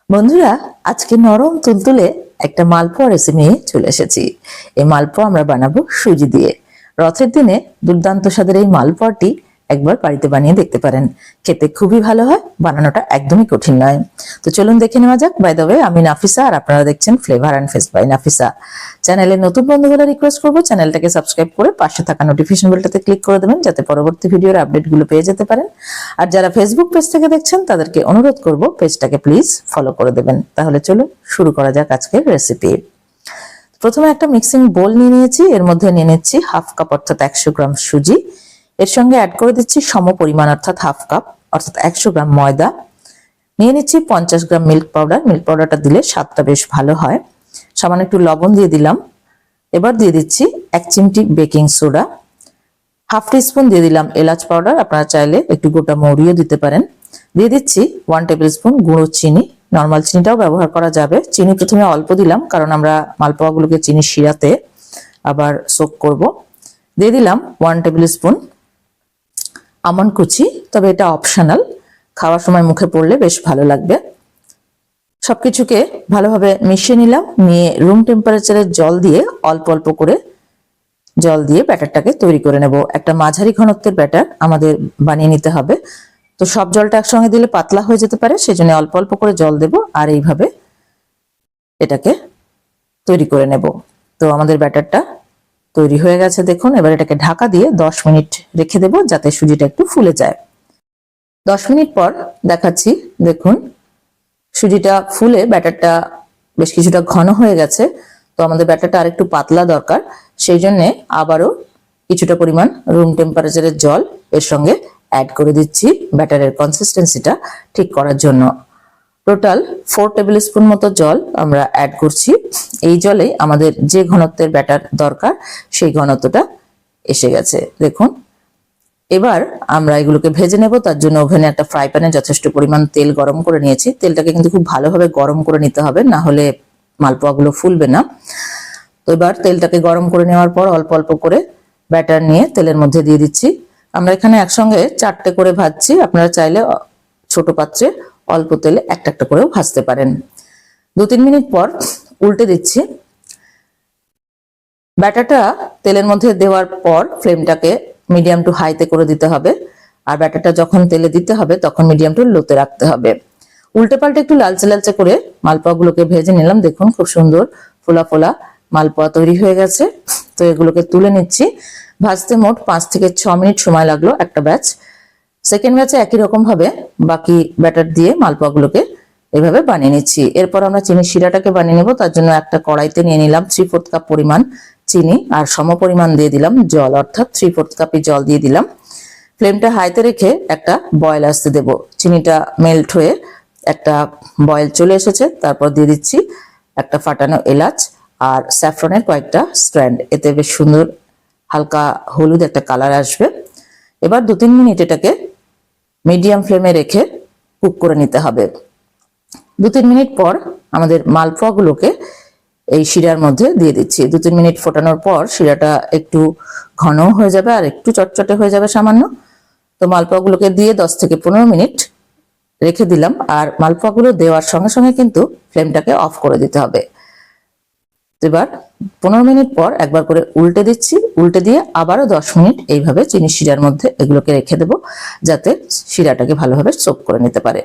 বন্ধুরা, আজকে নরম তুলতুলে একটা মালপোয়া রেসিপি নিয়ে চলে এসেছি। এই মালপোয়া আমরা বানাবো সুজি দিয়ে। রথের দিনে দুর্দান্ত স্বাদের এই মালপোয়াটি একবার বাড়িতে বানিয়ে দেখতে পারেন। খেতে খুবই ভালো হয়, বানানোটা একদমই কঠিন নয়। তো চলুন দেখে নেওয়া যাক। বাই দ্য ওয়ে, আমি নাফিসা আর আপনারা দেখছেন flavour and fest by Nafisa. চ্যানেলের নতুন বন্ধুগুলো রিকোয়েস্ট করবো চ্যানেলটাকে সাবস্ক্রাইব করে পাশে থাকা নোটিফিকেশন বেলটাতে ক্লিক করে দেবেন, যাতে পরবর্তী ভিডিওর আপডেটগুলো পেয়ে যেতে পারেন। আর যারা ফেসবুক পেজ থেকে দেখছেন তাদেরকে অনুরোধ করব পেজটাকে প্লিজ ফলো করে দেবেন। তাহলে চলুন শুরু করা যাক আজকের রেসিপি। প্রথমে একটা মিক্সিং বোল নিয়ে নিয়েছি, এর মধ্যে নিয়ে নিচ্ছি হাফ কাপ অর্থাৎ 100 গ্রাম সুজি। এর সঙ্গে অ্যাড করে দিচ্ছি সম পরিমাণ অর্থাৎ হাফ কাপ অর্থাৎ 100 গ্রাম ময়দা। নিয়ে নিচ্ছি 50 গ্রাম মিল্ক পাউডার। মিল্ক পাউডারটা দিলে স্বাদটা বেশ ভালো হয়। সামান্য একটু লবণ দিয়ে দিলাম। এবার দিয়ে দিচ্ছি 1 চিমটি বেকিং সোডা। হাফ টিস্পুন দিয়ে দিলাম এলাচ পাউডার, আপনারা চাইলে একটু গোটা মৌরিও দিতে পারেন। দিয়ে দিচ্ছি 1 টেবিল স্পুন গুঁড়ো চিনি, নর্মাল চিনিটাও ব্যবহার করা যাবে। চিনি প্রথমে অল্প দিলাম, কারণ আমরা মালপোয়াগুলোকে চিনি শিরাতে আবার সোক করব। দিয়ে দিলাম 1 টেবিল স্পুন আমন্ড কুচি, তবে এটা অপশনাল, খাওয়ার সময় মুখে পড়লে বেশ ভালো লাগবে। সবকিছুকে ভালোভাবে মিশিয়ে নিলাম। নিয়ে রুম টেম্পারেচারের জল দিয়ে অল্প অল্প করে জল দিয়ে ব্যাটারটাকে তৈরি করে নেব। একটা মাঝারি ঘনত্বের ব্যাটার আমাদের বানিয়ে নিতে হবে। তো সব জলটা একসঙ্গে দিলে পাতলা হয়ে যেতে পারে, সেজন্য অল্প অল্প করে জল দেব আর এইভাবে এটাকে তৈরি করে নেব। তো আমাদের ব্যাটারটা তৈরি হয়ে গেছে দেখুন। এবার এটাকে ঢাকা দিয়ে 10 মিনিট রেখে দেব, যাতে সুজিটা একটু ফুলে যায়। 10 মিনিট পর দেখাচ্ছি, দেখুন সুজিটা ফুলে ব্যাটারটা বেশ কিছুটা ঘন হয়ে গেছে। তো আমাদের ব্যাটারটা আরেকটু পাতলা দরকার, সেই জন্য আবারও কিছুটা পরিমাণ রুম টেম্পারেচারের জল এর সঙ্গে অ্যাড করে দিচ্ছি ব্যাটারের কনসিস্টেন্সিটা ঠিক করার জন্য। টোটাল 4 টেবিল স্পুন মতো জল আমরা অ্যাড করছি। এই জলে আমাদের যে ঘনত্বের ব্যাটার দরকার সেই ঘনত্বটা এসে গেছে দেখুন। এবার আমরা এগুলোকে ভেজে নেব। তার জন্য ওভেনে একটা ফ্রাই প্যানে যথেষ্ট পরিমাণ তেল গরম করে নিয়েছি। তেলটাকে কিন্তু খুব ভালোভাবে গরম করে নিতে হবে, না হলে মালপোয়াগুলো ফুলবে না। তো এবার তেলটাকে গরম করে নেওয়ার পর অল্প অল্প করে ব্যাটার নিয়ে তেলের মধ্যে দিয়ে দিচ্ছি। আমরা এখানে একসঙ্গে 4টে করে ভাজছি, আপনারা চাইলে ছোট পাত্রে অল্প তেলে একটা একটা করেও ভাজতে পারেন। 2-3 মিনিট পর উল্টে দিচ্ছি। ব্যাটারটা তেলের মধ্যে দেওয়ার পর ফ্লেমটাকে মিডিয়াম টু হাইতে করে দিতে হবে। আর ব্যাটারটা যখন তেলে দিতে হবে তখন মিডিয়াম টু লোতে রাখতে হবে। উল্টে পাল্টে একটু লালচে লালচে করে মালপোয়াগুলোকে ভেজে নিলাম। দেখুন খুব সুন্দর ফোলা ফোলা মালপোয়া তৈরি হয়ে গেছে। তো এগুলোকে তুলে নিচ্ছি। ভাজতে মোট 5 থেকে 6 মিনিট সময় লাগলো একটা ব্যাচ। সেকেন্ড ব্যাচে একই রকম ভাবে বাকি ব্যাটার দিয়ে মালপোয়াগুলোকে এভাবে বানিয়ে নিচ্ছি। এরপর আমরা চিনি শিরাটাকে বানিয়ে নেব। তার জন্য একটা কড়াইতে নিয়ে নিলাম 3/4 কাপ পরিমাণ চিনি আর সম পরিমাণ দিয়ে দিলাম জল, অর্থাৎ 3/4 কাপই জল দিয়ে দিলাম। ফ্লেমটা হাইতে রেখে একটা বয়েল আসতে দেব। চিনিটা মেল্ট হয়ে একটা বয়েল চলে এসেছে। তারপর দিয়ে দিচ্ছি একটা ফাটানো এলাচ আর স্যাফরনের কয়েকটা স্ট্র্যান্ড, এতে বেশ সুন্দর হালকা হলুদ একটা কালার আসবে। এবার 2-3 মিনিট এটাকে মিডিয়াম ফ্লেমে রেখে কুক করে নিতে হবে। 2-3 মিনিট পর আমাদের মালপোয়াগুলোকে এই শিরার মধ্যে দিয়ে দিচ্ছি। 2-3 মিনিট ফোটানোর পর শিরাটা একটু ঘন হয়ে যাবে আর একটু চটচটে হয়ে যাবে সামান্য। তো মালপোয়াগুলোকে দিয়ে 10 থেকে 15 মিনিট রেখে দিলাম। আর মালপোয়াগুলো দেওয়ার সঙ্গে সঙ্গে কিন্তু ফ্লেমটাকে অফ করে দিতে হবে। এবার 15 মিনিট পর একবার করে উল্টে দিচ্ছি। উল্টে দিয়ে আবারও 10 মিনিট এইভাবে চিনি শিরার মধ্যে এগুলোকে রেখে দেব, যাতে শিরাটাকে ভালোভাবে সোক করে নিতে পারে।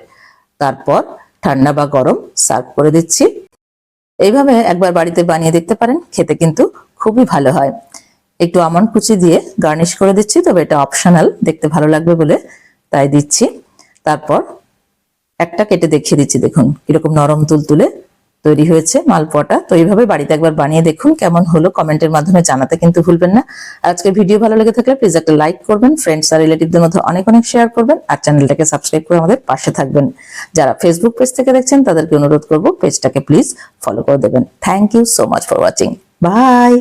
তারপর ঠান্ডা বা গরম সার্ভ করে দিচ্ছি। এইভাবে একবার বাড়িতে বানিয়ে দেখতে পারেন, খেতে কিন্তু খুবই ভালো হয়। একটু আমন্ড কুচি দিয়ে গার্নিশ করে দিচ্ছি, তবে এটা অপশনাল, দেখতে ভালো লাগবে বলে তাই দিচ্ছি। তারপর একটা কেটে দেখিয়ে দিচ্ছি, দেখুন কিরকম নরম তুলতুলে তৈরি হয়েছে মালপোয়াটা। তো এইভাবে বাড়িতে একবার বানিয়ে দেখুন, কেমন হলো কমেন্টের মাধ্যমে জানাতে কিন্তু ভুলবেন না। আজকে ভিডিও ভালো লেগে থাকলে প্লিজ একটা লাইক করবেন, ফ্রেন্ডস আর রিলেটিভদের মধ্যে অনেক অনেক শেয়ার করবেন আর চ্যানেলটাকে সাবস্ক্রাইব করে আমাদের পাশে থাকবেন। যারা ফেসবুক পেজ থেকে দেখছেন তাদেরকে অনুরোধ করব পেজটাকে প্লিজ ফলো করে দেবেন। Thank you so much for watching. By.